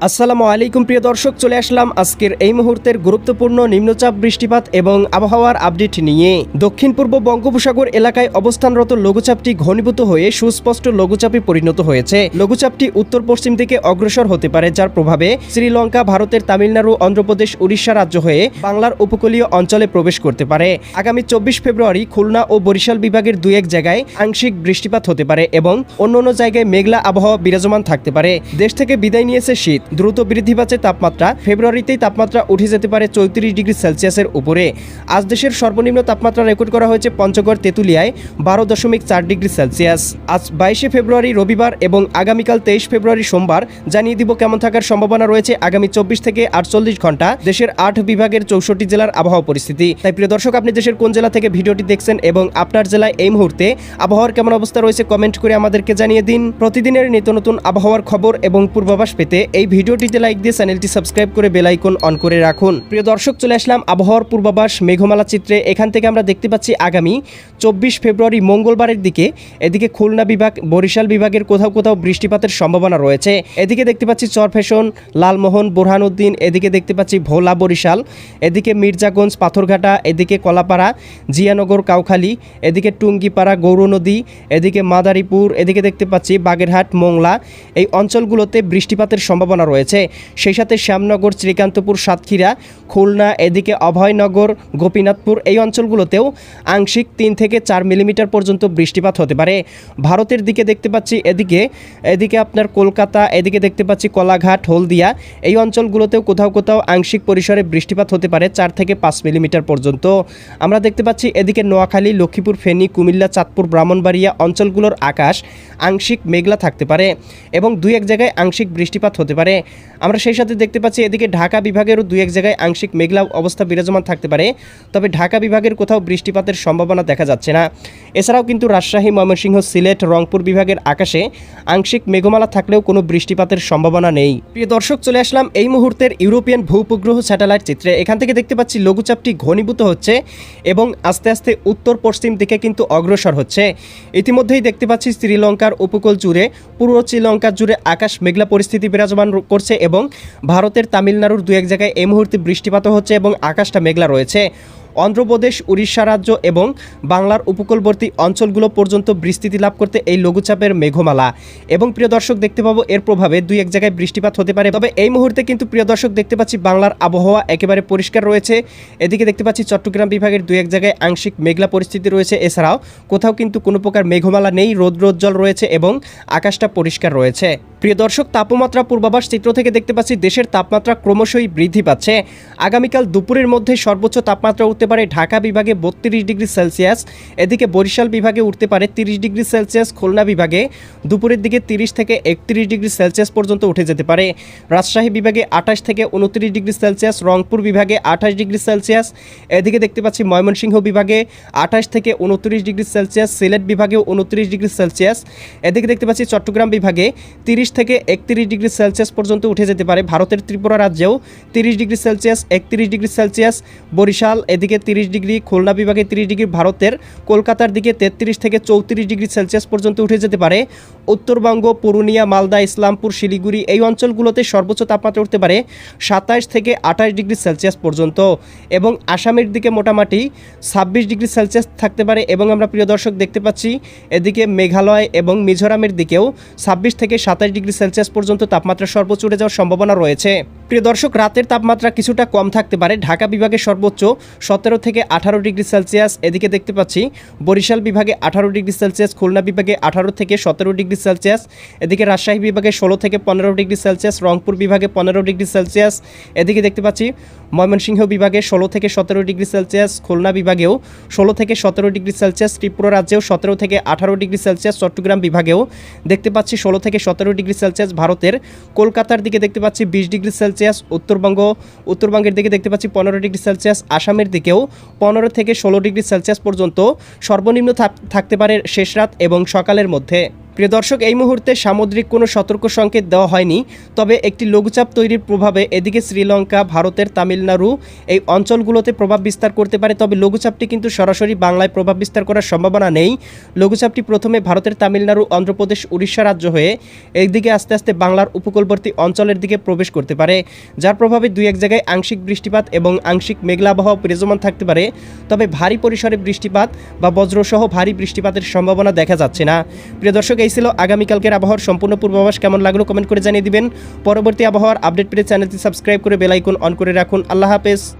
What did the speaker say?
আসসালামু আলাইকুম প্রিয় দর্শক, চলে আসলাম আজকের এই মুহূর্তের গুরুত্বপূর্ণ নিম্নচাপ, বৃষ্টিপাত এবং আবহাওয়ার আপডেট নিয়ে। দক্ষিণ পূর্ব বঙ্গোপসাগর এলাকায় অবস্থানরত লঘুচাপটি ঘনীভূত হয়ে সুস্পষ্ট লঘুচাপে পরিণত হয়েছে। লঘুচাপটি উত্তর পশ্চিম দিকে অগ্রসর হতে পারে, যার প্রভাবে শ্রীলঙ্কা, ভারতের তামিলনাড়ু, অন্ধ্রপ্রদেশ, উড়িষ্যা রাজ্য হয়ে বাংলার উপকূলীয় অঞ্চলে প্রবেশ করতে পারে। আগামী 24 ফেব্রুয়ারি খুলনা ও বরিশাল বিভাগের দুই এক জায়গায় আংশিক বৃষ্টিপাত হতে পারে এবং অন্যান্য জায়গায় মেঘলা আবহাওয়া বিরাজমান থাকতে পারে। দেশ থেকে বিদায় নিয়েছে শীত। দ্রুত বৃদ্ধি পাচ্ছে তাপমাত্রা। ফেব্রুয়ারিতেই তাপমাত্রা উঠে যেতে পারে 34 ডিগ্রি সেলসিয়াসের উপরে। আজ দেশের সর্বনিম্ন তাপমাত্রা রেকর্ড করা হয়েছে পঞ্চগড় তেঁতুলিয়ায় 12.4 ডিগ্রি সেলসিয়াস। আজ 22 ফেব্রুয়ারি রবিবার এবং আগামীকাল 23 ফেব্রুয়ারি সোমবার জানিয়ে দিব কেমন থাকার সম্ভাবনা রয়েছে আগামী 24 থেকে 48 ঘন্টা দেশের 8 বিভাগের 64 জেলার আবহাওয়া পরিস্থিতি। তাই প্রিয় দর্শক, আপনি দেশের কোন জেলা থেকে ভিডিওটি দেখছেন এবং আপনার জেলায় এই মুহূর্তে আবহাওয়ার কেমন অবস্থা রয়েছে কমেন্ট করে আমাদেরকে জানিয়ে দিন। প্রতিদিনের নিত্য নতুন আবহাওয়ার খবর এবং পূর্বাভাস পেতে এই ভিডিওটিতে লাইক দিয়ে চ্যানেলটি সাবস্ক্রাইব করে বেল আইকন অন করে রাখুন। প্রিয় দর্শক, চলে আসলাম আবহাওয়ার পূর্বাভাস মেঘমালা চিত্রে। এখান থেকে আমরা দেখতে পাচ্ছি আগামী 24 ফেব্রুয়ারি মঙ্গলবারের দিকে এদিকে খুলনা বিভাগ, বরিশাল বিভাগের কোথাও কোথাও বৃষ্টিপাতের সম্ভাবনা রয়েছে। এদিকে দেখতে পাচ্ছি চরফ্যাশন, লালমোহন, বোরহানউদ্দিন, এদিকে দেখতে পাচ্ছি ভোলা বরিশাল, এদিকে মির্জাগঞ্জ, পাথরঘাটা, এদিকে কলাপাড়া, জিয়ানগর, কাউখালী, এদিকে টুঙ্গিপাড়া, গৌরনদী, এদিকে মাদারীপুর, এদিকে দেখতে পাচ্ছি বাগেরহাট, মোংলা, এই অঞ্চলগুলোতে বৃষ্টিপাতের সম্ভাবনা রয়েছে। সেই সাথে শ্যামনগর, শ্রীকান্তপুর, সাতক্ষীরা, খুলনা, এদিকে অভয়নগর, গোপীনাথপুর, এই অঞ্চলগুলোতেও আংশিক 3 থেকে 4 মিলিমিটার পর্যন্ত বৃষ্টিপাত হতে পারে। ভারতের দিকে দেখতে পাচ্ছি এদিকে আপনার কলকাতা, এদিকে দেখতে পাচ্ছি কলাঘাট, হলদিয়া, এই অঞ্চলগুলোতেও কোথাও কোথাও আংশিক পরিসরে বৃষ্টিপাত হতে পারে 4 থেকে 5 মিলিমিটার পর্যন্ত। আমরা দেখতে পাচ্ছি এদিকে নোয়াখালী, লক্ষ্মীপুর, ফেনী, কুমিল্লা, চাঁদপুর, ব্রাহ্মণবাড়িয়া অঞ্চলগুলোর আকাশ আংশিক মেঘলা থাকতে পারে এবং দুই এক জায়গায় আংশিক বৃষ্টিপাত হতে পারে। আমরা সেই সাথে দেখতে পাচ্ছি এদিকে ঢাকা বিভাগেরও দুই এক জায়গায় আংশিক মেঘলা অবস্থা বিরাজমান থাকতে পারে, তবে ঢাকা বিভাগের কোথাও বৃষ্টিপাতের সম্ভাবনা দেখা যাচ্ছে না। এছাড়াও কিন্তু রাজশাহী, ময়মনসিংহ, সিলেট, রংপুর বিভাগের আকাশে আংশিক মেঘমালা থাকলেও কোনো বৃষ্টিপাতের সম্ভাবনা নেই। প্রিয় দর্শক, চলে আসলাম এই মুহূর্তের ইউরোপিয়ান ভূপগ্রহ স্যাটেলাইট চিত্রে। এখান থেকে দেখতে পাচ্ছি লঘুচাপটি ঘনীভূত হচ্ছে এবং আস্তে আস্তে উত্তর পশ্চিম দিকে কিন্তু অগ্রসর হচ্ছে। ইতিমধ্যেই দেখতে পাচ্ছি শ্রীলঙ্কার উপকূল জুড়ে, পূর্ব শ্রীলঙ্কা জুড়ে আকাশ মেঘলা পরিস্থিতি বিরাজমান করছে এবং ভারতের তামিলনাড়ুর দু এক জায়গায় এই মুহূর্তে বৃষ্টিপাত হচ্ছে এবং আকাশটা মেঘলা রয়েছে। অন্ধ্রপ্রদেশ, উড়িষ্যা রাজ্য এবং বাংলার উপকূলবর্তী অঞ্চলগুলো পর্যন্ত বিস্তৃতি লাভ করতে এই লঘুচাপের মেঘমালা এবং প্রিয় দর্শক দেখতে পাবো এর প্রভাবে দুই এক জায়গায় বৃষ্টিপাত হতে পারে। তবে এই মুহূর্তে কিন্তু প্রিয় দর্শক দেখতে পাচ্ছি বাংলার আবহাওয়া একেবারে পরিষ্কার রয়েছে। এদিকে দেখতে পাচ্ছি চট্টগ্রাম বিভাগের দুই এক জায়গায় আংশিক মেঘলা পরিস্থিতি রয়েছে। এছাড়াও কোথাও কিন্তু কোনো প্রকার মেঘমালা নেই, রৌদ্রোজ্জ্বল রয়েছে এবং আকাশটা পরিষ্কার রয়েছে। প্রিয় দর্শক, তাপমাত্রা পূর্বাভাস চিত্র থেকে দেখতে পাচ্ছি দেশের তাপমাত্রা ক্রমশই বৃদ্ধি পাচ্ছে। আগামীকাল দুপুরের মধ্যে সর্বোচ্চ তাপমাত্রা উঠতে পারে ঢাকা বিভাগে 32 ডিগ্রি সেলসিয়াস, এদিকে বরিশাল বিভাগে উঠতে পারে 30 ডিগ্রি সেলসিয়াস, খুলনা বিভাগে দুপুরের দিকে 30 থেকে 31 ডিগ্রি সেলসিয়াস পর্যন্ত উঠে যেতে পারে, রাজশাহী বিভাগে 28 থেকে 29 ডিগ্রি সেলসিয়াস, রংপুর বিভাগে 28 ডিগ্রি সেলসিয়াস, এদিকে দেখতে পাচ্ছি ময়মনসিংহ বিভাগে 28 থেকে 29 ডিগ্রি সেলসিয়াস, সিলেট বিভাগেও 29 ডিগ্রি সেলসিয়াস, এদিকে দেখতে পাচ্ছি চট্টগ্রাম বিভাগে 30 থেকে 31 ডিগ্রি সেলসিয়াস পর্যন্ত উঠে যেতে পারে। ভারতের ত্রিপুরা রাজ্যেও 30 degree Celsius, 31 degree Celsius, Barishal এদিকে 30 ডিগ্রি, খুলনা বিভাগে 30 ডিগ্রি, ভারতের কলকাতার দিকে 33 থেকে 34 ডিগ্রি সেলসিয়াস পর্যন্ত উঠে যেতে পারে। উত্তরবঙ্গ, পুরুলিয়া, মালদা, ইসলামপুর, শিলিগুড়ি এই অঞ্চলগুলোতে সর্বোচ্চ তাপমাত্রা উঠতে পারে 27 থেকে 28 ডিগ্রি সেলসিয়াস পর্যন্ত এবং আসামের দিকে মোটামুটি 26 ডিগ্রি সেলসিয়াস থাকতে পারে এবং আমরা প্রিয় দর্শক দেখতে পাচ্ছি এদিকে মেঘালয় এবং মিজোরামের দিকেও 26 থেকে 27 ডিগ্রি সেলসিয়াস পর্যন্ত তাপমাত্রা সর্বোচ্চ উঠে যাওয়ার সম্ভাবনা রয়েছে। প্রিয় দর্শক, রাতের তাপমাত্রা কিছুটা কম থাকতে পারে। ঢাকা বিভাগে সর্বোচ্চ 17 থেকে 18 ডিগ্রি সেলসিয়াস, এদিকে দেখতে পাচ্ছি বরিশাল বিভাগে 18 ডিগ্রি সেলসিয়াস, খুলনা বিভাগে 18 থেকে 17 ডিগ্রি সেলসিয়াস, এদিকে রাজশাহী বিভাগে 16 থেকে 15 ডিগ্রি সেলসিয়াস, রংপুর বিভাগে 15 ডিগ্রি সেলসিয়াস, এদিকে দেখতে পাচ্ছি ময়মনসিংহ বিভাগে 16 থেকে 17 ডিগ্রি সেলসিয়াস, খুলনা বিভাগেও 16 থেকে 17 ডিগ্রি সেলসিয়াস, ত্রিপুরা রাজ্যেও 17 থেকে 18 ডিগ্রি সেলসিয়াস, চট্টগ্রাম বিভাগেও দেখতে পাচ্ছি 16 থেকে 17 ডিগ্রি সেলসিয়াস, ভারতের কলকাতার দিকে দেখতে পাচ্ছি 20 ডিগ্রি সেলসিয়াস, উত্তরবঙ্গের দিকে দেখতে পাচ্ছি 15 ডিগ্রি সেলসিয়াস, আসামের দিকেও 15 থেকে 16 ডিগ্রি সেলসিয়াস পর্যন্ত সর্বনিম্ন থাকতে পারে শেষ রাত এবং সকালের মধ্যে। প্রিয় দর্শক, এই মুহূর্তে সামুদ্রিক কোনো সতর্ক সংকেত দেওয়া হয়নি, তবে একটি লঘুচাপ তৈরির প্রভাবে এদিকে শ্রীলঙ্কা, ভারতের তামিলনাড়ু এই অঞ্চলগুলোতে প্রভাব বিস্তার করতে পারে। তবে লঘুচাপটি কিন্তু সরাসরি বাংলায় প্রভাব বিস্তার করার সম্ভাবনা নেই। লঘুচাপটি প্রথমে ভারতের তামিলনাড়ু, অন্ধ্রপ্রদেশ, উড়িষ্যা রাজ্য হয়ে একদিকে আস্তে আস্তে বাংলার উপকূলবর্তী অঞ্চলের দিকে প্রবেশ করতে পারে, যার প্রভাবে দুই এক জায়গায় আংশিক বৃষ্টিপাত এবং আংশিক মেঘলা আবহাওয়া বিরাজমান থাকতে পারে। তবে ভারী পরিসরে বৃষ্টিপাত বা বজ্রসহ ভারী বৃষ্টিপাতের সম্ভাবনা দেখা যাচ্ছে না। প্রিয় দর্শক, এই ছিল আগামীকালকের আবহাওয়ার সম্পূর্ণ পূর্বাভাস। কেমন লাগলো কমেন্ট করে জানিয়ে দিবেন। পরবর্তী আবহাওয়ার আপডেট পেতে চ্যানেলটি সাবস্ক্রাইব করে বেল আইকন অন করে রাখুন। আল্লাহ হাফেজ।